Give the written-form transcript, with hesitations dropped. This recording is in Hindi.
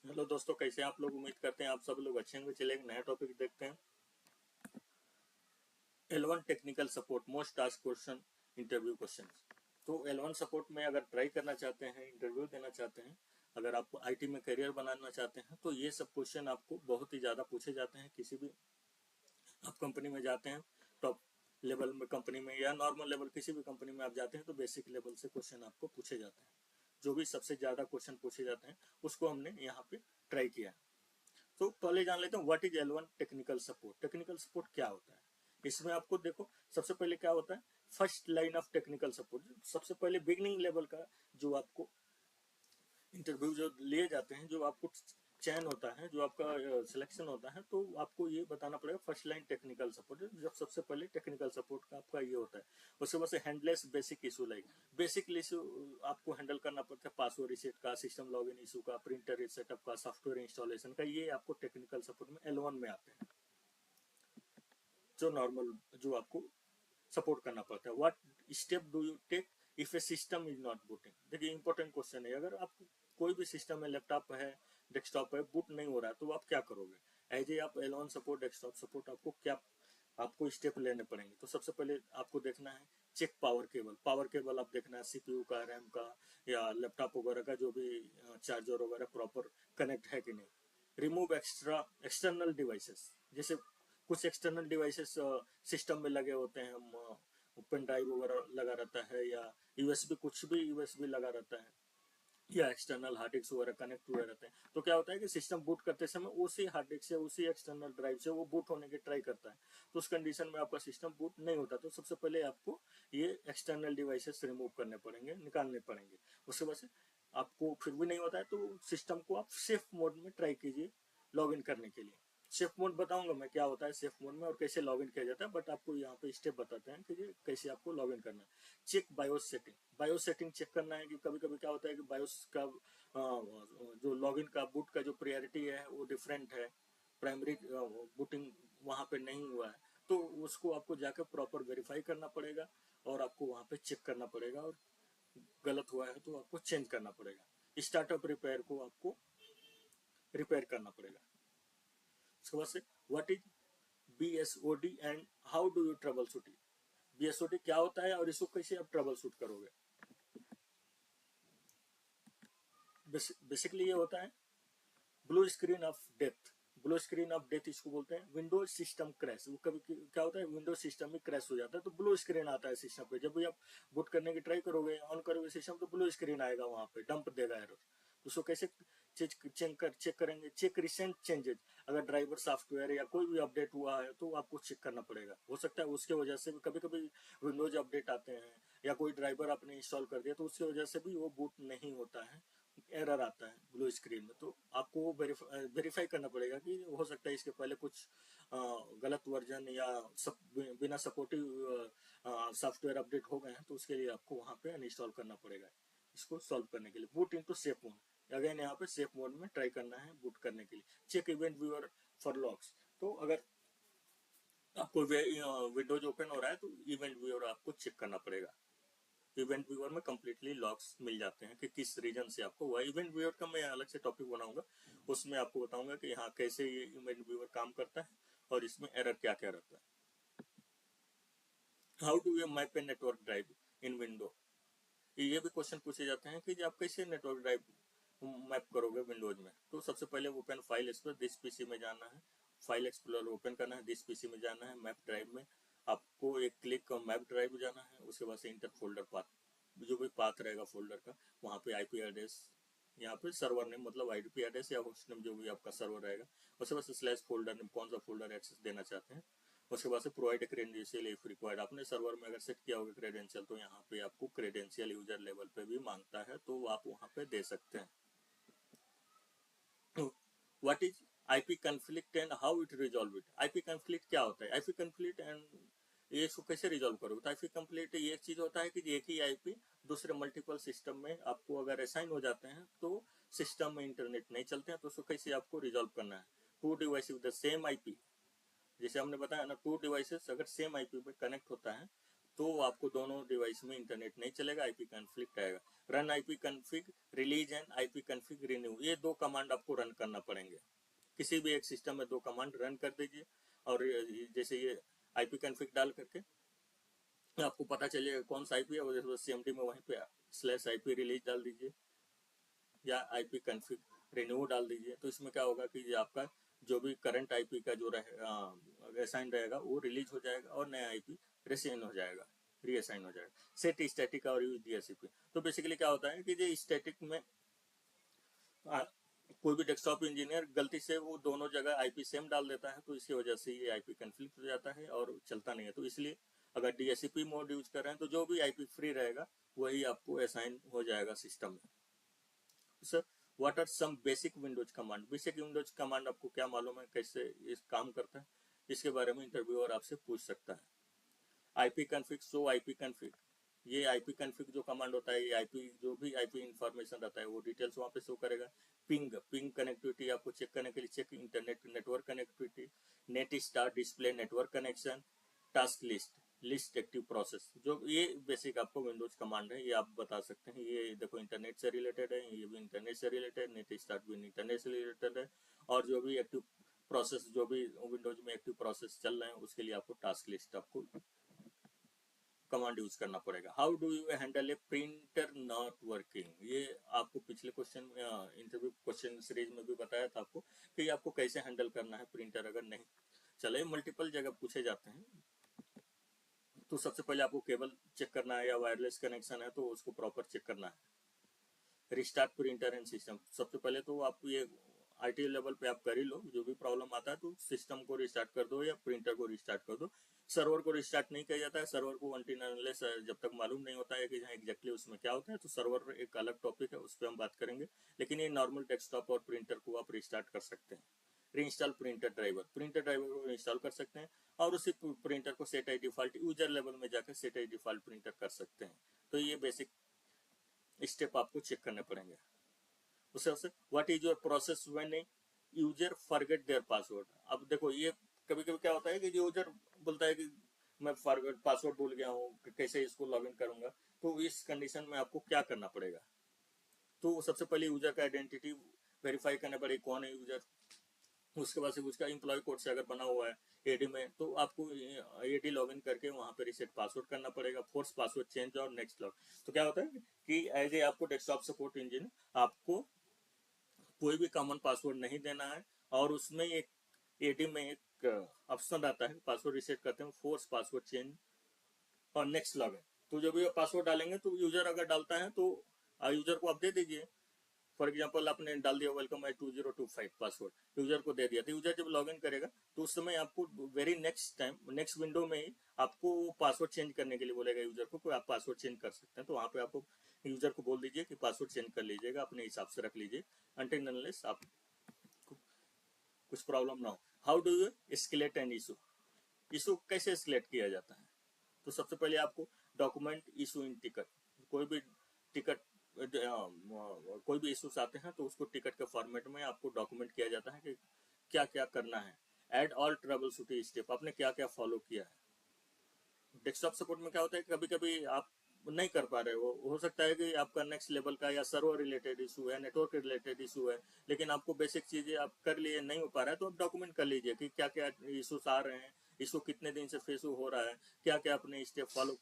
हेलो दोस्तों, कैसे हैं आप लोग। उम्मीद करते हैं आप सब लोग अच्छे होंगे। चलिए एक नया टॉपिक देखते हैं। L1 technical support most task question interview question. तो L1 सपोर्ट में अगर ट्राई करना चाहते हैं, इंटरव्यू देना चाहते हैं, अगर आप आईटी में करियर बनाना चाहते हैं तो ये सब क्वेश्चन आपको बहुत ही ज़्यादा पूछे जाते हैं। किसी भी आप कंपनी में जाते हैं, टॉप लेवल में कंपनी में या नॉर्मल लेवल किसी भी कंपनी में आप जाते हैं तो बेसिक लेवल से क्वेश्चन आपको पूछे जाते हैं। जो भी सबसे ज़्यादा क्वेश्चन पूछे जाते हैं उसको हमने यहाँ पे ट्राई किया है। तो पहले जान लेते हैं what is L1 technical support. Technical support क्या होता है। इसमें आपको देखो सबसे पहले क्या होता है, first line of technical support. सबसे पहले बिगनिंग लेवल का जो आपको इंटरव्यू जो लिए जाते हैं, जो आपको चयन होता है, जो आपका सिलेक्शन होता है, तो आपको ये बताना पड़ेगा फर्स्ट लाइन टेक्निकल सपोर्ट। जब सबसे पहले टेक्निकल सपोर्ट का आपका ये होता है। उसके बाद से handless basic issue, like basic issue आपको हैंडल करना पड़ता है। पासवर्ड रीसेट का, सिस्टम लॉगिन इशू का, प्रिंटर रीसेटअप का, सॉफ्टवेयर इंस्टॉलेशन का, ये आपको टेक्निकल सपोर्ट में L1 में आते हैं। जो नॉर्मल जो आपको सपोर्ट करना पड़ता है। What step do you take if a system is not booting. देखिए इंपॉर्टेंट क्वेश्चन है। अगर आपको कोई भी सिस्टम है, लैपटॉप है, डेस्कटॉप है, बूट नहीं हो रहा है तो आप क्या करोगे। एज ए आप L1 सपोर्ट, डेस्कटॉप सपोर्ट, आपको क्या आपको स्टेप लेने पड़ेंगे। तो सबसे पहले आपको देखना है check power cable. Power cable आप देखना है सीपीयू का, रैम का या लैपटॉप वगैरह का, जो भी चार्जर वगैरह प्रॉपर कनेक्ट है कि नहीं। Remove external devices. जैसे कुछ एक्सटर्नल डिवाइसेस सिस्टम में लगे होते हैं, पेन ड्राइव वगैरह लगा रहता है या यूएसबी, कुछ भी यूएसबी लगा रहता है या एक्सटर्नल हार्ड डिस्क वगैरह कनेक्ट हुए रहते हैं। तो क्या होता है कि सिस्टम बूट करते समय उसी हार्ड डिस्क से, उसी एक्सटर्नल ड्राइव से वो बूट होने की ट्राई करता है। तो उस कंडीशन में आपका सिस्टम बूट नहीं होता। तो सबसे पहले आपको ये एक्सटर्नल डिवाइसेस रिमूव करने पड़ेंगे, निकालने पड़ेंगे। उसके बाद से आपको फिर भी नहीं होता है तो सिस्टम को आप सेफ मोड में ट्राई कीजिए लॉग इन करने के लिए। सेफ मोड बताऊंगा मैं क्या होता है सेफ मोड में और कैसे लॉगिन किया जाता है, बट आपको यहाँ पे स्टेप बताते हैं कि कैसे आपको लॉगिन करना है। Check BIOS setting. BIOS setting check करना है कि कभी कभी क्या होता है कि बायोस का जो लॉगिन का बूट का जो प्रायोरिटी है वो डिफरेंट है, प्राइमरी बूटिंग वहाँ पे नहीं हुआ है। तो उसको आपको जाकर प्रॉपर वेरीफाई करना पड़ेगा और आपको वहाँ पे चेक करना पड़ेगा, और गलत हुआ है तो आपको चेंज करना पड़ेगा। स्टार्टअप रिपेयर को आपको रिपेयर करना पड़ेगा। उसके बाद से what is BSOD and how do you trouble shoot it. BSOD क्या होता है और इसको कैसे आप ट्रबल शूट करोगे। बेसिकली ये होता है blue screen of death. Blue screen of death इसको बोलते हैं। Windows system crash. वो कभी क्या होता है, विंडोज सिस्टम में क्रैश हो जाता है तो ब्लू स्क्रीन आता है सिस्टम पे। जब भी आप बूट करने की ट्राई करोगे, ऑन करोगे सिस्टम, तो ब्लू स्क्रीन आएगा, वहां पे डंप देगा एरर। तो उसको कैसे चेक करेंगे। Check recent changes. अगर ड्राइवर सॉफ्टवेयर या कोई भी अपडेट हुआ है तो आपको चेक करना पड़ेगा। हो सकता है उसके वजह से भी कभी कभी विंडोज अपडेट आते हैं या कोई ड्राइवर आपने इंस्टॉल कर दिया तो उसकी वजह से भी वो बूट नहीं होता है, एरर आता है ब्लू स्क्रीन में। तो आपको वेरीफाई करना पड़ेगा कि हो सकता है इसके पहले कुछ गलत वर्जन या बिना सपोर्टिव सॉफ्टवेयर अपडेट हो गए हैं, तो उसके लिए आपको वहाँ पे अनइंस्टॉल करना पड़ेगा इसको सॉल्व करने के लिए। Boot into safe mode. Again यहाँ पे सेफ मोड में ट्राई करना है बूट करने के लिए। Check event viewer for logs. तो अगर आपको विंडोज ओपन हो रहा है तो इवेंट व्यूअर आपको चेक करना पड़ेगा। इवेंट व्यूअर में कंप्लीटली लॉग्स मिल जाते हैं कि किस रीजन से आपको हुआ। इवेंट व्यूअर का मैं अलग से टॉपिक बनाऊंगा, उसमें आपको बताऊंगा कि यहाँ कैसे ये इवेंट व्यूअर काम करता है और इसमें एरर क्या क्या रहता है। How do you map a network drive in window. ये भी क्वेश्चन पूछे जाते हैं कि आप कैसे नेटवर्क ड्राइव मैप करोगे विंडोज में। तो सबसे पहले open file explorer, this PC में जाना है, फाइल एक्सप्लोरर ओपन करना है, दिस पीसी में जाना है, मैप ड्राइव में आपको एक क्लिक मैप ड्राइव जाना है। उसके बाद से इंटर फोल्डर पाथ, जो भी पाथ रहेगा फोल्डर का, वहाँ पे आईपी एड्रेस, यहाँ पे सर्वर नेम मतलब आईपी एड्रेस या होस्ट नेम जो भी आपका सर्वर रहेगा। उसके बाद से स्लैश फोल्डर नेम, कौन सा फोल्डर एक्सेस देना चाहते हैं। उसके बाद से प्रोवाइड क्रेडेंशियल इफ रिक्वायर्ड। आपने सर्वर में अगर सेट किया होगा क्रेडेंशियल तो यहाँ पे आपको क्रेडेंशियल यूजर लेवल पे भी मांगता है तो आप वहाँ पे दे सकते हैं। What is IP conflict and how it resolve it. IP conflict क्या होता है, आईपी कॉन्फ्लिक्ट एंड ये इसको कैसे रिजॉल्व करोगे। तो आईपी कॉन्फ्लिक्ट ये एक चीज होता है कि एक ही आईपी दूसरे मल्टीपल सिस्टम में आपको अगर असाइन हो जाते हैं तो सिस्टम में इंटरनेट नहीं चलते हैं, तो उसको कैसे आपको रिजॉल्व करना है। Two device with the same IP, जैसे हमने बताया ना, टू डिवाइसेस अगर सेम आईपी पे कनेक्ट होता है तो आपको दोनों डिवाइस में इंटरनेट नहीं चलेगा, आईपी कॉन्फ्लिक्ट आएगा। Run IP config release and IP config renew, ये दो कमांड आपको रन करना पड़ेंगे। किसी भी एक सिस्टम में दो कमांड रन कर दीजिए, और जैसे ये आईपी कॉन्फिग डाल करके आपको पता चलेगा कौन सा आईपी है, और सीएमडी में वहीं पे /IP रिलीज डाल दीजिए या आईपी कॉन्फिग रिन्यू डाल दीजिए। तो इसमें क्या होगा कि आपका जो भी करंट आईपी का जो असाइन रहेगा वो रिलीज हो जाएगा और नया आईपी रीअसाइन हो जाएगा, सेट स्टैटिक और यूज DHCP। तो बेसिकली क्या होता है कि जो स्टैटिक में कोई भी डेस्कटॉप इंजीनियर गलती से वो दोनों जगह आईपी सेम डाल देता है, तो इसकी वजह से ये आईपी कॉन्फ्लिक्ट हो जाता है और चलता नहीं है। तो इसलिए अगर DHCP मोड यूज कर रहे हैं तो जो भी आईपी फ्री रहेगा वही आपको असाइन हो जाएगा सिस्टम में। Sir what are some basic Windows command? Basic Windows command आपको क्या मालूम है कैसे इस काम करता है? इसके बारे में इंटरव्यूअर आपसे पूछ सकता है। IP config show IP config, ये आईपी कॉन्फिग जो कमांड होता है, ये आईपी जो भी आईपी इंफॉर्मेशन रहता है वो डिटेल्स वहाँ पे शो करेगा। पिंग कनेक्टिविटी आपको चेक करने के लिए, check internet network connectivity, netstat display network connection, task list active process, जो ये बेसिक आपको विंडोज कमांड है, ये आप बता सकते हैं। ये देखो इंटरनेट से रिलेटेड है, ये भी इंटरनेट से रिलेटेड, नेट स्टार्ट भी इंटरनेट से रिलेटेड है, और जो भी एक्टिव प्रोसेस, जो भी विंडोज में एक्टिव प्रोसेस चल रहे हैं उसके लिए आपको टास्क लिस्ट आपको कमांड यूज करना पड़ेगा। How do you handle A printer not working? ये आपको पिछले क्वेश्चन इंटरव्यू क्वेश्चन सीरीज में भी बताया था आपको कि आपको कैसे हैंडल करना है प्रिंटर अगर नहीं चले। मल्टीपल जगह पूछे जाते हैं। तो सबसे पहले आपको केबल चेक करना है या वायरलेस कनेक्शन है तो उसको प्रॉपर चेक करना है। रिस्टार्ट प्रिंटर एंड सिस्टम, सबसे पहले तो आप ये आईटी लेवल पे आप कर ही लो, जो भी प्रॉब्लम आता है तो सिस्टम को रिस्टार्ट कर दो या प्रिंटर को रिस्टार्ट कर दो। सर्वर को रिस्टार्ट नहीं किया जाता है, सर्वर को अनटिल अनलेस जब तक मालूम नहीं होता है कि एग्जैक्टली उसमें क्या होता है, तो सर्वर एक अलग टॉपिक है, उस पर हम बात करेंगे। लेकिन ये नॉर्मल डेस्कटॉप और प्रिंटर को आप रिस्टार्ट कर सकते हैं। रीइंस्टॉल प्रिंटर ड्राइवर को इंस्टॉल कर सकते हैं और उसी प्रिंटर को सेट आई डिफॉल्ट यूजर लेवल में जाकर सेट आई डिफॉल्ट प्रिंटर कर सकते हैं। तो ये बेसिक स्टेप आपको चेक करने पड़ेंगे। उससे what is your process when a user forget their password? अब देखो ये कभी कभी क्या होता है कि यूजर बोलता है कि मैं फॉरगेट पासवर्ड भूल गया हूँ, कैसे इसको लॉगिन करूंगा। तो इस कंडीशन में आपको क्या करना पड़ेगा? तो सबसे पहले यूजर का आइडेंटिटी वेरीफाई करना पड़ेगा, कौन है यूजर। उसके बाद से उसका एम्प्लॉय कोड से अगर बना हुआ है एडी में तो आपको एडी लॉगिन करके वहां पे रिसेट पासवर्ड करना पड़ेगा, फोर्स पासवर्ड चेंज और नेक्स्ट लॉग। तो क्या होता है कि एज ए आपको डेस्कटॉप सपोर्ट इंजीनियर आपको कोई भी कॉमन पासवर्ड नहीं देना है, और उसमें एक एडी में एक ऑप्शन आता है पासवर्ड रिसेट करते हैं, फोर्स पासवर्ड चेंज और नेक्स्ट लॉगिन। तो जब ये पासवर्ड डालेंगे तो यूजर अगर डालता है तो यूजर को आप दे दीजिए। फॉर एग्जाम्पल आपने डाल दिया वेलकम आई 2025 पासवर्ड, यूजर को दे दिया, तो यूजर जब लॉगिन करेगा तो उस समय आपको very next time next window में ही आपको पासवर्ड चेंज करने के लिए बोलेगा यूजर को, आप पासवर्ड चेंज कर सकते हैं। तो वहाँ पे आपको यूजर को बोल दीजिए कि पासवर्ड चेंज कर लीजिएगा, अपने हिसाब से रख लीजिए अनटिल अनलेस आप कुछ प्रॉब्लम ना हो। How do you escalate an issue? Issue कैसे एस्केलेट किया जाता है? तो सबसे पहले आपको डॉक्यूमेंट इशू इन टिकट, कोई भी टिकट कोई भी इश्यूज आते हैं तो उसको टिकट के फॉर्मेट में आपको डॉक्यूमेंट किया जाता है कि क्या क्या करना है। Add all trouble shooting step, आपने क्या क्या फॉलो किया है। डेस्कटॉप सपोर्ट में क्या होता है कभी कभी आप नहीं कर पा रहे हो सकता है कि आपका नेक्स्ट लेवल का या सर्वर रिलेटेड इशू है, नेटवर्क रिलेटेड इशू है, लेकिन आपको बेसिक चीजें आप कर लिए नहीं हो पा रहा है, तो आप डॉक्यूमेंट कर लीजिए कि क्या क्या इशूज आ रहे हैं, इशू कितने दिन से फेस हो रहा है, क्या क्या आपने स्टेप फॉलो